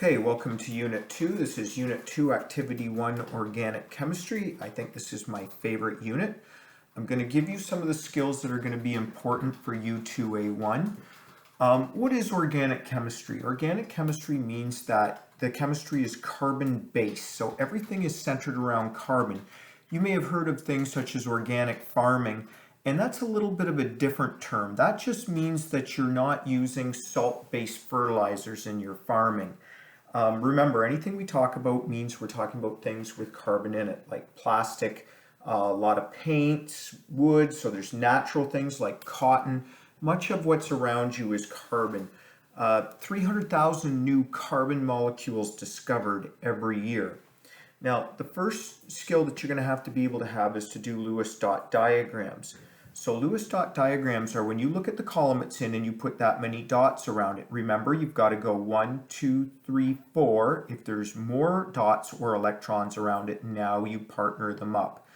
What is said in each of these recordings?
Okay, welcome to Unit 2. This is Unit 2, Activity 1, Organic Chemistry. I think this is my favorite unit. I'm going to give you some of the skills that are going to be important for U2A1. What is organic chemistry? Organic chemistry means that the chemistry is carbon-based, so everything is centered around carbon. You may have heard of things such as organic farming, and that's a little bit of a different term. That just means that you're not using salt-based fertilizers in your farming. Remember, anything we talk about means we're talking about things with carbon in it, like plastic, a lot of paints, wood, so there's natural things like cotton. Much of what's around you is carbon. 300,000 new carbon molecules discovered every year. Now, the first skill that you're going to have is to do Lewis dot diagrams. So Lewis dot diagrams are when you look at the column it's in and you put that many dots around it. Remember, you've got to go 1, 2, 3, 4. If there's more dots or electrons around it, now you partner them up.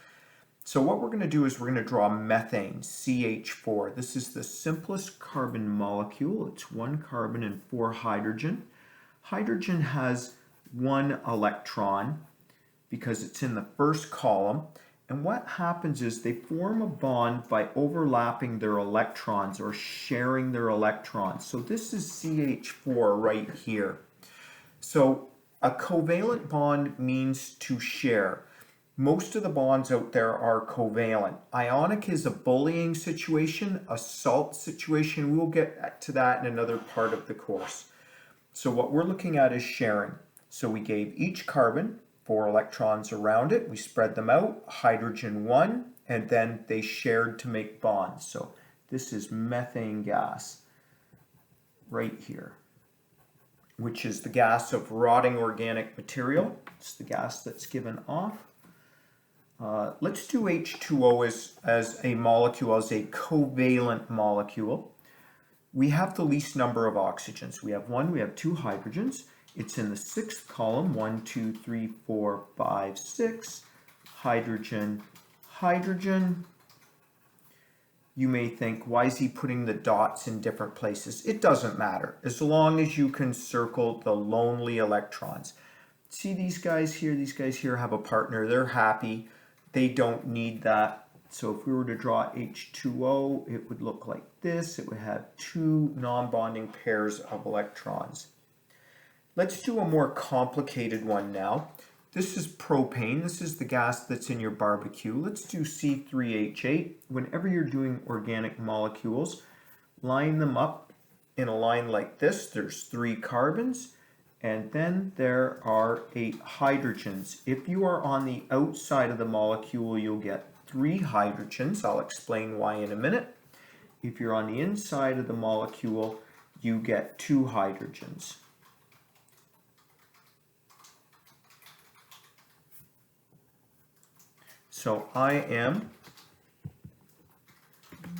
So what we're going to do is we're going to draw methane, CH4. This is the simplest carbon molecule. It's 1 carbon and 4 hydrogen. Hydrogen has 1 electron because it's in the first column. And what happens is they form a bond by overlapping their electrons or sharing their electrons. So this is CH4 right here. So a covalent bond means to share. Most of the bonds out there are covalent. Ionic is a bullying situation, a salt situation. We'll get to that in another part of the course. So what we're looking at is sharing. So we gave each carbon 4 electrons around it. We spread them out, hydrogen 1, and then they shared to make bonds. So this is methane gas right here, which is the gas of rotting organic material. It's the gas that's given off. Let's do H2O as a molecule, as a covalent molecule. We have the least number of oxygens. We have 1, we have 2 hydrogens. It's in the 6th column, 1, 2, 3, 4, 5, 6. Hydrogen, hydrogen. You may think, why is he putting the dots in different places? It doesn't matter, as long as you can circle the lonely electrons. See these guys here have a partner. They're happy. They don't need that. So if we were to draw H2O, it would look like this. It would have 2 non-bonding pairs of electrons. Let's do a more complicated one now. This is propane. This is the gas that's in your barbecue. Let's do C3H8. Whenever you're doing organic molecules, line them up in a line like this. There's 3 carbons, and then there are 8 hydrogens. If you are on the outside of the molecule, you'll get 3 hydrogens. I'll explain why in a minute. If you're on the inside of the molecule, you get 2 hydrogens. So I am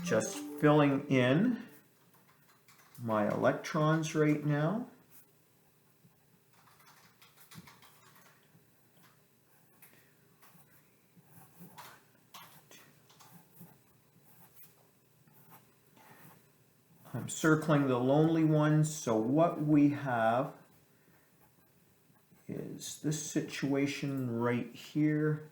just filling in my electrons right now. I'm circling the lonely ones, so what we have is this situation right here.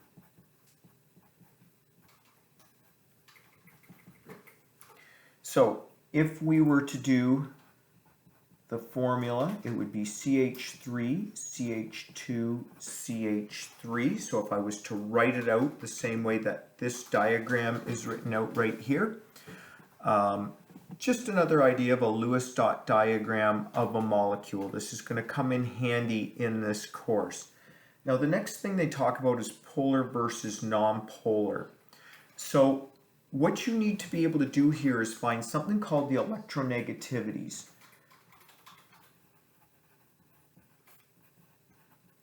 So if we were to do the formula, it would be CH3, CH2, CH3. So if I was to write it out the same way that this diagram is written out right here, just another idea of a Lewis dot diagram of a molecule. This is going to come in handy in this course. Now the next thing they talk about is polar versus non-polar. So what you need to be able to do here is find something called the electronegativities.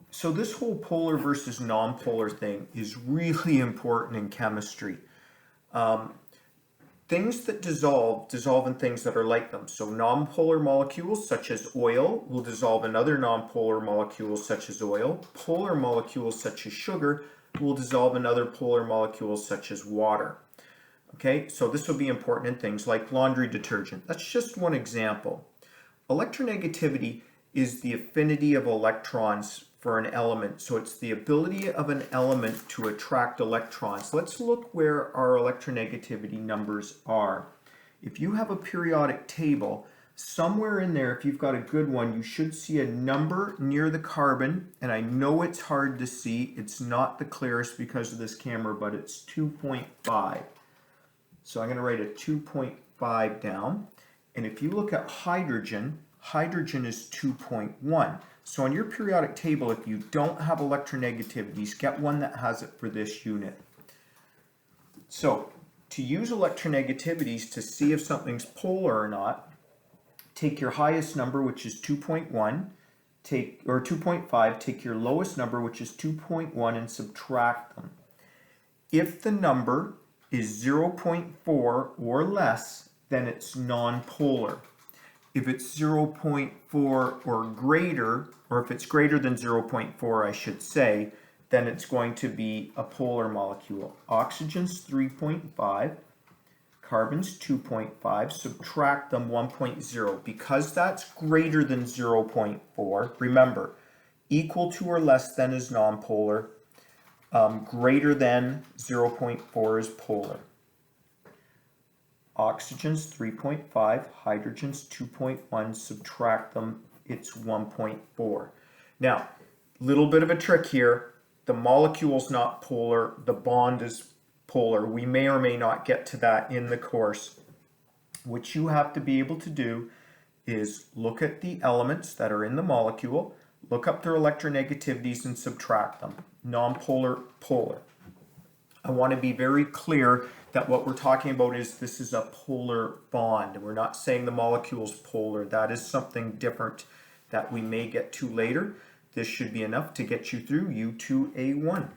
So this whole polar versus non-polar thing is really important in chemistry. Things that dissolve in things that are like them. So non-polar molecules such as oil will dissolve in other non-polar molecules such as oil. Polar molecules such as sugar will dissolve in other polar molecules such as water. Okay, so this will be important in things like laundry detergent. That's just one example. Electronegativity is the affinity of electrons for an element. So it's the ability of an element to attract electrons. Let's look where our electronegativity numbers are. If you have a periodic table, somewhere in there, if you've got a good one, you should see a number near the carbon, and I know it's hard to see. It's not the clearest because of this camera, but it's 2.5. So I'm going to write a 2.5 down. And if you look at hydrogen, hydrogen is 2.1. So on your periodic table, if you don't have electronegativities, get one that has it for this unit. So to use electronegativities to see if something's polar or not, take your highest number, which is 2.1, or 2.5, take your lowest number, which is 2.1, and subtract them. If the number is 0.4 or less, then it's nonpolar. If it's 0.4 or greater, or if it's greater than 0.4, I should say, then it's going to be a polar molecule. Oxygen's 3.5, carbon's 2.5, subtract them 1.0. Because that's greater than 0.4, remember, equal to or less than is nonpolar, greater than 0.4 is polar. Oxygen's 3.5, hydrogen's 2.1, subtract them, it's 1.4. Now, little bit of a trick here. The molecule's not polar, the bond is polar. We may or may not get to that in the course. What you have to be able to do is look at the elements that are in the molecule, look up their electronegativities and subtract them. Nonpolar, polar. I want to be very clear that what we're talking about is this is a polar bond. We're not saying the molecule's polar. That is something different that we may get to later. This should be enough to get you through U2A1.